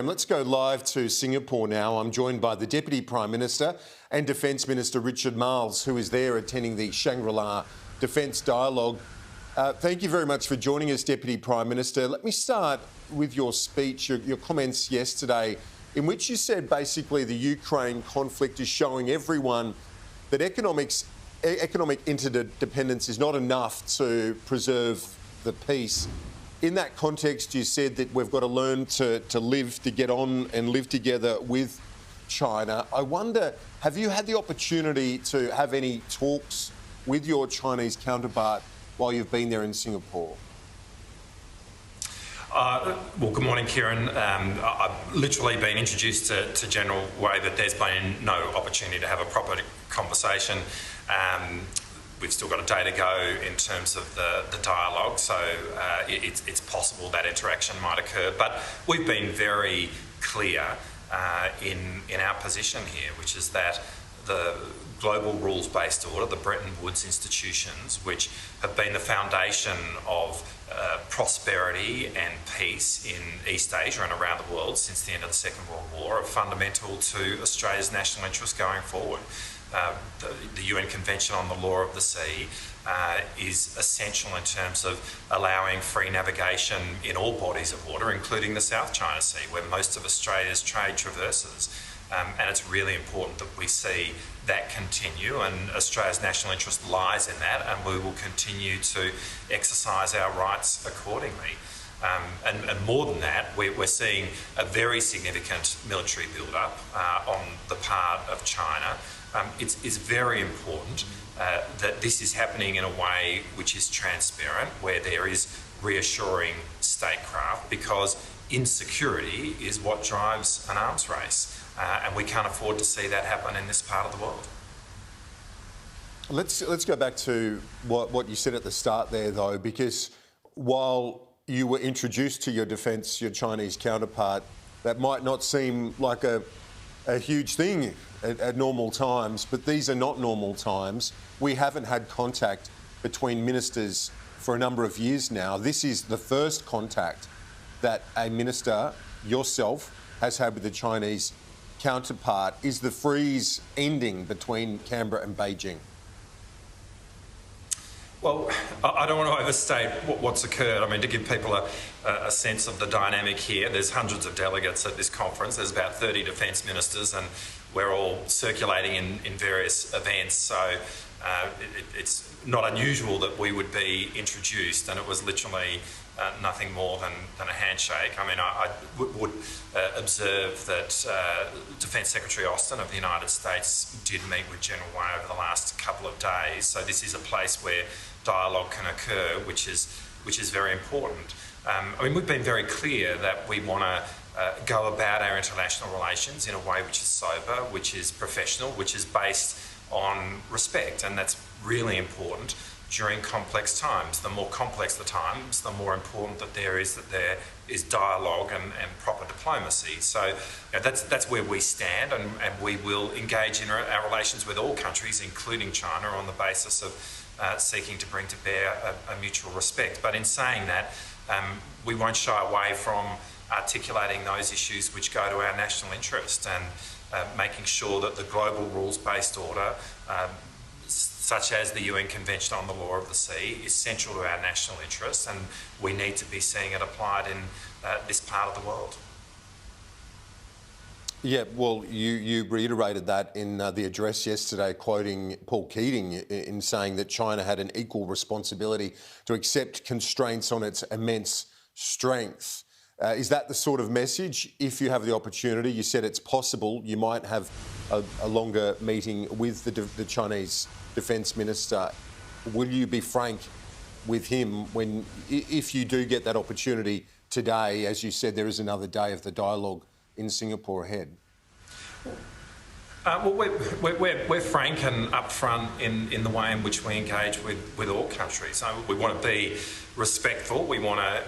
And let's go live to Singapore now. I'm joined by the Deputy Prime Minister and Defence Minister Richard Marles, who is there attending the Shangri-La Defence Dialogue. Thank you very much for joining us, Deputy Prime Minister. Let me start with your speech, your comments yesterday, in which you said basically the Ukraine conflict is showing everyone that economic interdependence is not enough to preserve the peace. In that context, you said that we've got to learn to live, to get on and live together with China. I wonder, have you had the opportunity to have any talks with your Chinese counterpart while you've been there in Singapore? Well, good morning, Kieran. I've literally been introduced to General Wei, but there's been no opportunity to have a proper conversation. We've still got a day to go in terms of the dialogue, so it's possible that interaction might occur. But we've been very clear in our position here, which is that the global rules-based order, the Bretton Woods institutions, which have been the foundation of prosperity and peace in East Asia and around the world since the end of the Second World War, are fundamental to Australia's national interest going forward. The UN Convention on the Law of the Sea is essential in terms of allowing free navigation in all bodies of water, including the South China Sea, where most of Australia's trade traverses. And it's really important that we see that continue, and Australia's national interest lies in that, and we will continue to exercise our rights accordingly. And more than that, we're seeing a very significant military build-up on the part of China. It's very important that this is happening in a way which is transparent, where there is reassuring statecraft, because insecurity is what drives an arms race. And we can't afford to see that happen in this part of the world. Let's go back to what you said at the start there, though, because while you were introduced to your Chinese counterpart, that might not seem like a huge thing at normal times, but these are not normal times. We haven't had contact between ministers for a number of years now. This is the first contact that a minister, yourself, has had with the Chinese counterpart. Is the freeze ending between Canberra and Beijing? Well, I don't want to overstate what's occurred. I mean, to give people a sense of the dynamic here, there's hundreds of delegates at this conference. There's about 30 defence ministers, and we're all circulating in various events. So it's not unusual that we would be introduced, and it was literally nothing more than a handshake. I mean, I would observe that Defence Secretary Austin of the United States did meet with General Wei over the last couple of days. So this is a place where dialogue can occur, which is very important. I mean, we've been very clear that we want to go about our international relations in a way which is sober, which is professional, which is based on respect, and that's really important during complex times. The more complex the times, the more important that there is dialogue and proper diplomacy. So that's where we stand, and we will engage in our relations with all countries, including China, on the basis of seeking to bring to bear a mutual respect. But in saying that, we won't shy away from articulating those issues which go to our national interest, and making sure that the global rules-based order, such as the UN Convention on the Law of the Sea, is central to our national interests, and we need to be seeing it applied in this part of the world. Yeah, well, you reiterated that in the address yesterday, quoting Paul Keating in saying that China had an equal responsibility to accept constraints on its immense strength. Is that the sort of message? If you have the opportunity, you said it's possible you might have a longer meeting with the Chinese Defence Minister. Will you be frank with him if you do get that opportunity today? As you said, there is another day of the dialogue in Singapore ahead. Well, we're frank and upfront in the way in which we engage with all countries. So we want to be respectful. We want to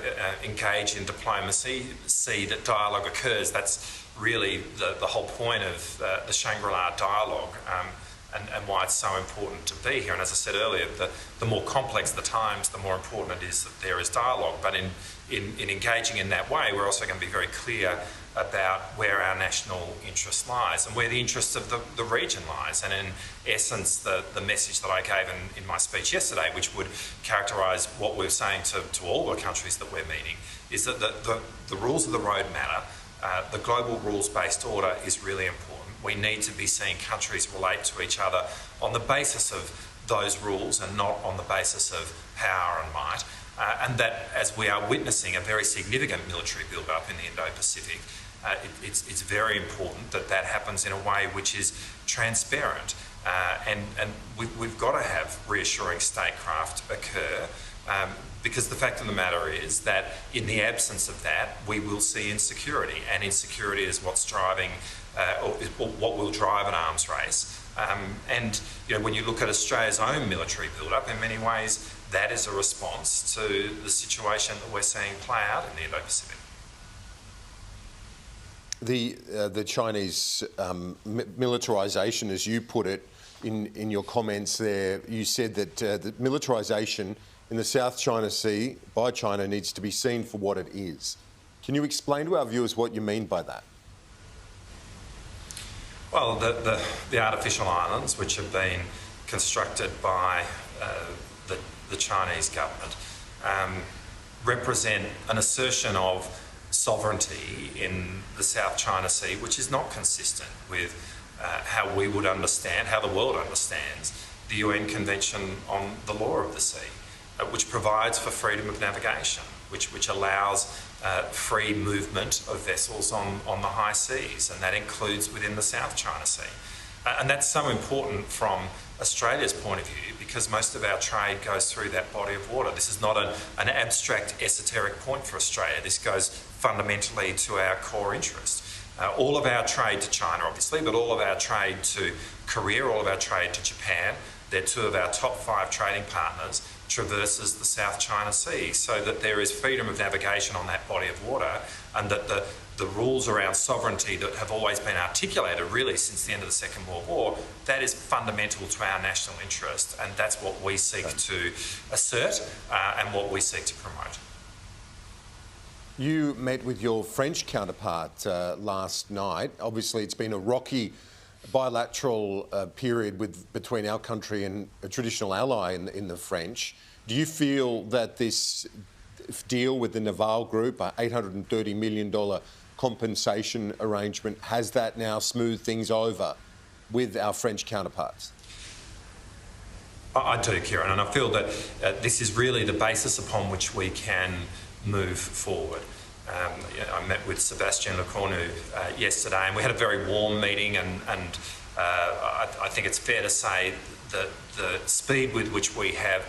engage in diplomacy, see that dialogue occurs. That's really the whole point of the Shangri-La Dialogue, and why it's so important to be here. And as I said earlier, the more complex the times, the more important it is that there is dialogue. But in engaging in that way, we're also going to be very clear about where our national interest lies and where the interest of the region lies. And in essence, the message that I gave in my speech yesterday, which would characterise what we're saying to all the countries that we're meeting, is that the rules of the road matter. The global rules-based order is really important. We need to be seeing countries relate to each other on the basis of those rules and not on the basis of power and might. And that, as we are witnessing a very significant military build-up in the Indo-Pacific, it's very important that that happens in a way which is transparent. And we've got to have reassuring statecraft occur, because the fact of the matter is that in the absence of that, we will see insecurity, and insecurity is what's driving, or is what will drive an arms race. And when you look at Australia's own military build-up, in many ways, that is a response to the situation that we're seeing play out in the Indo-Pacific. The Chinese militarisation, as you put it in your comments there, you said that the militarisation in the South China Sea by China needs to be seen for what it is. Can you explain to our viewers what you mean by that? Well, the artificial islands, which have been constructed by the Chinese government, represent an assertion of sovereignty in the South China Sea, which is not consistent with how we would understand, how the world understands the UN Convention on the Law of the Sea, which provides for freedom of navigation, which allows free movement of vessels on the high seas, and that includes within the South China Sea. And that's so important from Australia's point of view, because most of our trade goes through that body of water. This is not an abstract, esoteric point for Australia. This goes fundamentally to our core interest. All of our trade to China, obviously, but all of our trade to Korea, all of our trade to Japan, they're two of our top 5 trading partners, traverses the South China Sea, so that there is freedom of navigation on that body of water, and that the rules around sovereignty that have always been articulated really since the end of the Second World War, that is fundamental to our national interest, and that's what we seek to assert and what we seek to promote. You met with your French counterpart last night. Obviously, it's been a rocky bilateral period between our country and a traditional ally in the French. Do you feel that this deal with the Naval Group, an $830 million compensation arrangement, has that now smoothed things over with our French counterparts? I do, Kieran, and I feel that this is really the basis upon which we can move forward. I met with Sébastien Lecornu yesterday, and we had a very warm meeting, and I think it's fair to say that the speed with which we have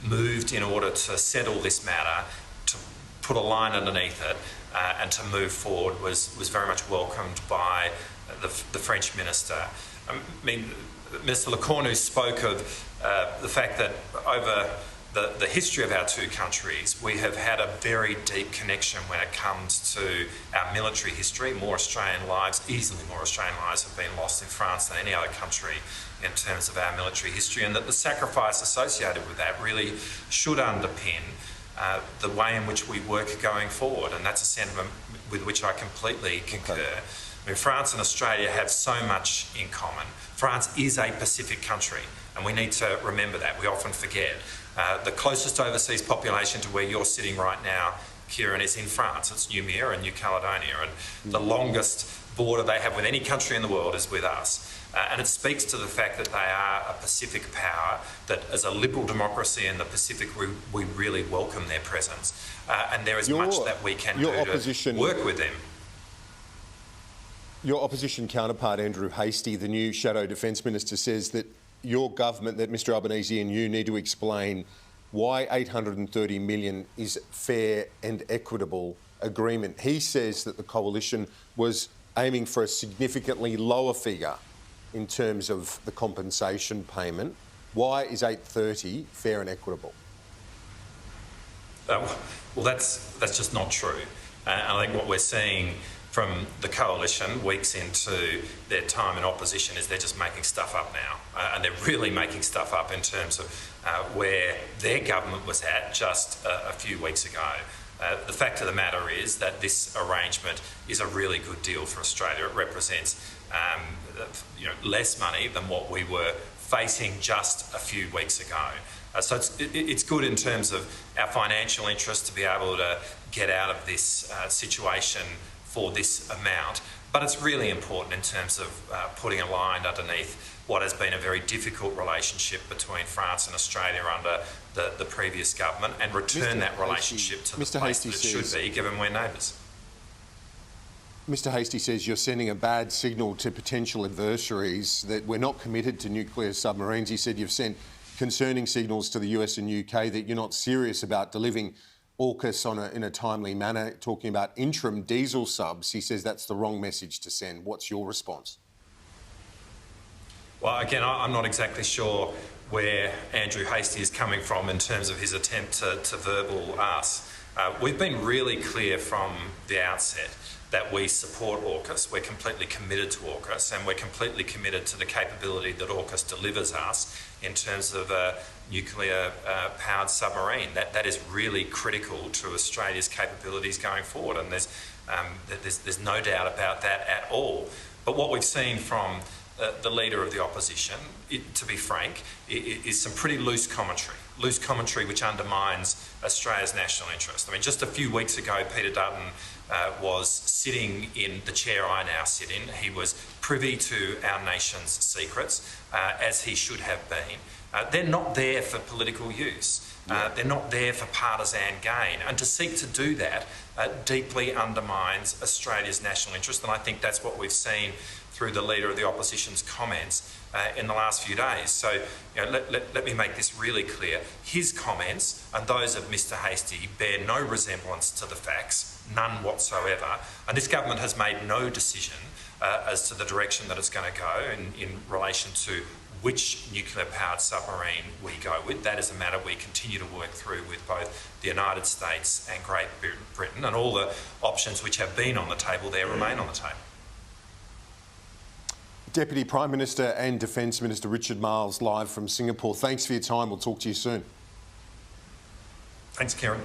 moved in order to settle this matter, to put a line underneath it, and to move forward was very much welcomed by the French minister. I mean, Mr Lecornu spoke of the fact that over the history of our two countries, we have had a very deep connection when it comes to our military history. More Australian lives, easily more Australian lives, have been lost in France than any other country in terms of our military history, and that the sacrifice associated with that really should underpin the way in which we work going forward, and that's a sentiment with which I completely concur. I mean, France and Australia have so much in common. France is a Pacific country, and we need to remember that. We often forget. The closest overseas population to where you're sitting right now, Kieran, is in France. It's Noumea and New Caledonia, and the longest border they have with any country in the world is with us. And it speaks to the fact that they are a Pacific power, that as a liberal democracy in the Pacific, we really welcome their presence. And there is much that we can do to work with them. Your opposition counterpart, Andrew Hastie, the new Shadow Defence Minister, says that your government, that Mr Albanese and you need to explain why $830 million is fair and equitable agreement. He says that the coalition was aiming for a significantly lower figure in terms of the compensation payment. Why is $830 fair and equitable? Well, that's just not true. And I think what we're seeing from the coalition weeks into their time in opposition is they're just making stuff up now. And they're really making stuff up in terms of where their government was at just a few weeks ago. The fact of the matter is that this arrangement is a really good deal for Australia. It represents less money than what we were facing just a few weeks ago. So it's good in terms of our financial interest to be able to get out of this situation for this amount. But it's really important in terms of putting a line underneath what has been a very difficult relationship between France and Australia under the previous government and return that relationship to the place that it should be, given we're neighbours. Mr Hastie says you're sending a bad signal to potential adversaries that we're not committed to nuclear submarines. He said you've sent concerning signals to the US and UK that you're not serious about delivering AUKUS in a timely manner, talking about interim diesel subs. He says that's the wrong message to send. What's your response? Well, again, I'm not exactly sure where Andrew Hastie is coming from in terms of his attempt to verbal us. We've been really clear from the outset that we support AUKUS. We're completely committed to AUKUS, and we're completely committed to the capability that AUKUS delivers us in terms of a nuclear-powered submarine. That is really critical to Australia's capabilities going forward, and there's no doubt about that at all. But what we've seen from the Leader of the Opposition, to be frank, is some pretty loose commentary which undermines Australia's national interest. I mean, just a few weeks ago, Peter Dutton was sitting in the chair I now sit in. He was privy to our nation's secrets, as he should have been. They're not there for political use. They're not there for partisan gain. And to seek to do that deeply undermines Australia's national interest, and I think that's what we've seen through the Leader of the Opposition's comments in the last few days. So let me make this really clear. His comments and those of Mr Hastie bear no resemblance to the facts, none whatsoever, and this government has made no decision as to the direction that it's going to go in relation to which nuclear-powered submarine we go with. That is a matter we continue to work through with both the United States and Great Britain, and all the options which have been on the table there remain on the table. Deputy Prime Minister and Defence Minister Richard Marles live from Singapore. Thanks for your time. We'll talk to you soon. Thanks, Kieran.